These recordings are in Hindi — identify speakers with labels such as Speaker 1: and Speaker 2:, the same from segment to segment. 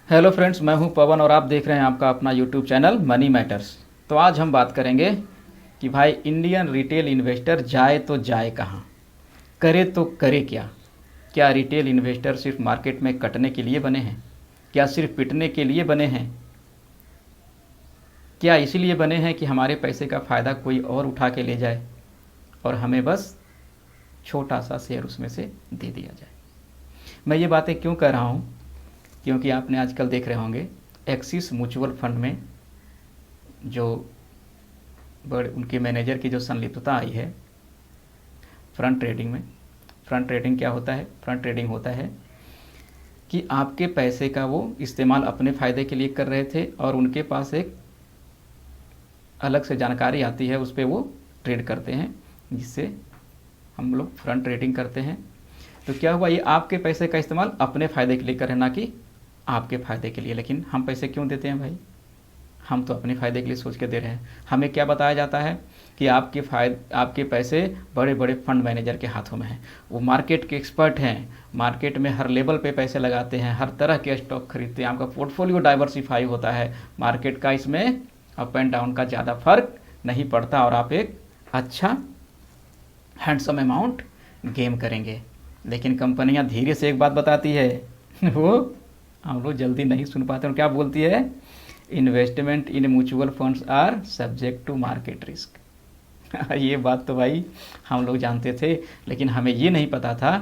Speaker 1: हेलो फ्रेंड्स, मैं हूं पवन और आप देख रहे हैं आपका अपना यूट्यूब चैनल मनी मैटर्स। तो आज हम बात करेंगे कि भाई इंडियन रिटेल इन्वेस्टर जाए तो जाए कहाँ, करे तो करे क्या। क्या रिटेल इन्वेस्टर सिर्फ मार्केट में कटने के लिए बने हैं? क्या सिर्फ पिटने के लिए बने हैं? क्या इसीलिए बने हैं कि हमारे पैसे का फ़ायदा कोई और उठा के ले जाए और हमें बस छोटा सा शेयर उसमें से दे दिया जाए? मैं ये बातें क्यों कर रहा हूँ? क्योंकि आपने आजकल देख रहे होंगे एक्सिस म्यूचुअल फंड में जो बड़े उनके मैनेजर की जो संलिप्तता आई है फ्रंट ट्रेडिंग में। फ्रंट ट्रेडिंग क्या होता है? फ्रंट ट्रेडिंग होता है कि आपके पैसे का वो इस्तेमाल अपने फ़ायदे के लिए कर रहे थे और उनके पास एक अलग से जानकारी आती है, उस पर वो ट्रेड करते हैं, जिससे हम लोग फ्रंट ट्रेडिंग करते हैं। तो क्या हुआ, ये आपके पैसे का इस्तेमाल अपने फ़ायदे के लिए कर रहे हैं, ना कि आपके फ़ायदे के लिए। लेकिन हम पैसे क्यों देते हैं भाई? हम तो अपने फ़ायदे के लिए सोच के दे रहे हैं। हमें क्या बताया जाता है कि आपके पैसे बड़े बड़े फंड मैनेजर के हाथों में हैं, वो मार्केट के एक्सपर्ट हैं, मार्केट में हर लेवल पे पैसे लगाते हैं, हर तरह के स्टॉक खरीदते हैं, आपका पोर्टफोलियो डाइवर्सिफाई होता है, मार्केट का इसमें अप एंड डाउन का ज़्यादा फर्क नहीं पड़ता और आप एक अच्छा हैंडसम अमाउंट गेम करेंगे। लेकिन कंपनियां धीरे से एक बात बताती है वो हम लोग जल्दी नहीं सुन पाते और क्या बोलती है? Investment in mutual funds are subject to market risk. ये बात तो भाई हम लोग जानते थे, लेकिन हमें ये नहीं पता था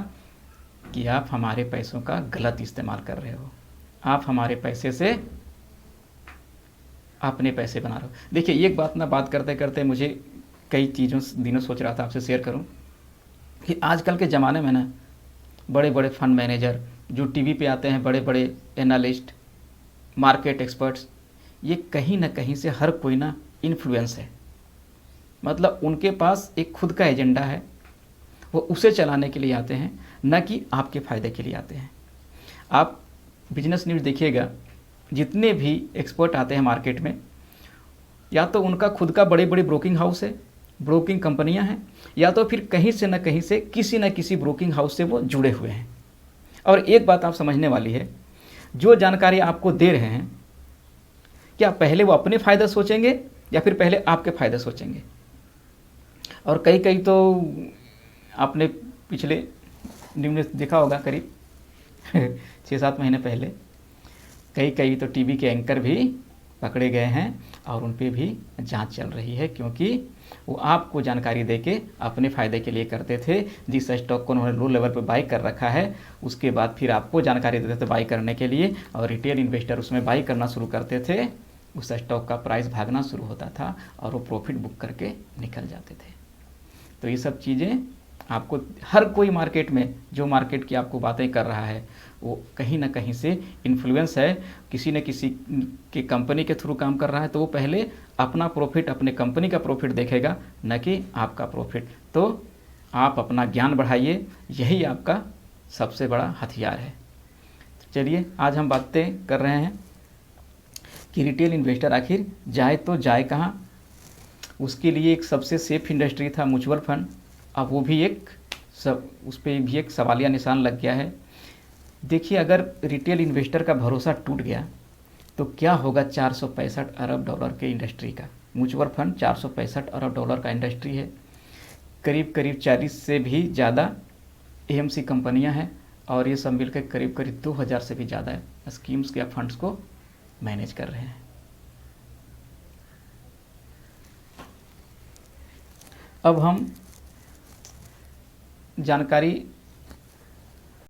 Speaker 1: कि आप हमारे पैसों का गलत इस्तेमाल कर रहे हो। आप हमारे पैसे से अपने पैसे बना रहे हो। देखिए, एक बात ना, बात करते करते मुझे कई चीज़ों दिनों सोच रहा था आपसे शेयर करूं कि आजकल के ज़माने में ना बड़े बड़े फंड मैनेजर जो टीवी पे आते हैं, बड़े बड़े एनालिस्ट, मार्केट एक्सपर्ट्स, ये कहीं ना कहीं से हर कोई ना इन्फ्लुएंस है। मतलब उनके पास एक खुद का एजेंडा है, वो उसे चलाने के लिए आते हैं, न कि आपके फ़ायदे के लिए आते हैं। आप बिजनेस न्यूज़ देखिएगा, जितने भी एक्सपर्ट आते हैं मार्केट में, या तो उनका खुद का बड़े बड़े ब्रोकिंग हाउस है, ब्रोकिंग कंपनियां हैं, या तो फिर कहीं से न कहीं से किसी न किसी ब्रोकिंग हाउस से वो जुड़े हुए हैं। और एक बात आप समझने वाली है, जो जानकारी आपको दे रहे हैं, क्या पहले वो अपने फ़ायदा सोचेंगे या फिर पहले आपके फ़ायदा सोचेंगे? और कई कई तो आपने पिछले न्यूज़ में देखा होगा, करीब 6-7 महीने पहले कई कई तो टीवी के एंकर भी पकड़े गए हैं और उन पे भी जांच चल रही है, क्योंकि वो आपको जानकारी देके अपने फ़ायदे के लिए करते थे। जिस स्टॉक को उन्होंने लो लेवल पे बाई कर रखा है, उसके बाद फिर आपको जानकारी देते थे बाई करने के लिए, और रिटेल इन्वेस्टर उसमें बाई करना शुरू करते थे। उस स्टॉक का प्राइस भागना शुरू होता था और वो प्रॉफिट बुक करके निकल जाते थे। तो ये सब चीज़ें आपको, हर कोई मार्केट में जो मार्केट की आपको बातें कर रहा है, वो कहीं ना कहीं से इन्फ्लुएंस है, किसी न किसी के कंपनी के थ्रू काम कर रहा है, तो वो पहले अपना प्रॉफिट, अपने कंपनी का प्रॉफिट देखेगा, न कि आपका प्रॉफिट। तो आप अपना ज्ञान बढ़ाइए, यही आपका सबसे बड़ा हथियार है। तो चलिए, आज हम बातें कर रहे हैं कि रिटेल इन्वेस्टर आखिर जाए तो जाए कहाँ। उसके लिए एक सबसे सेफ इंडस्ट्री था म्यूचुअल फंड, अब वो भी एक उस पर भी एक सवालिया निशान लग गया है। देखिए, अगर रिटेल इन्वेस्टर का भरोसा टूट गया तो क्या होगा 465 अरब डॉलर के इंडस्ट्री का। म्यूचुअल फंड 465 अरब डॉलर का इंडस्ट्री है, करीब करीब 40 से भी ज़्यादा एएमसी कंपनियां हैं, और ये सब मिलकर करीब करीब 2000 से भी ज़्यादा स्कीम्स या फंड्स को मैनेज कर रहे हैं। अब हम जानकारी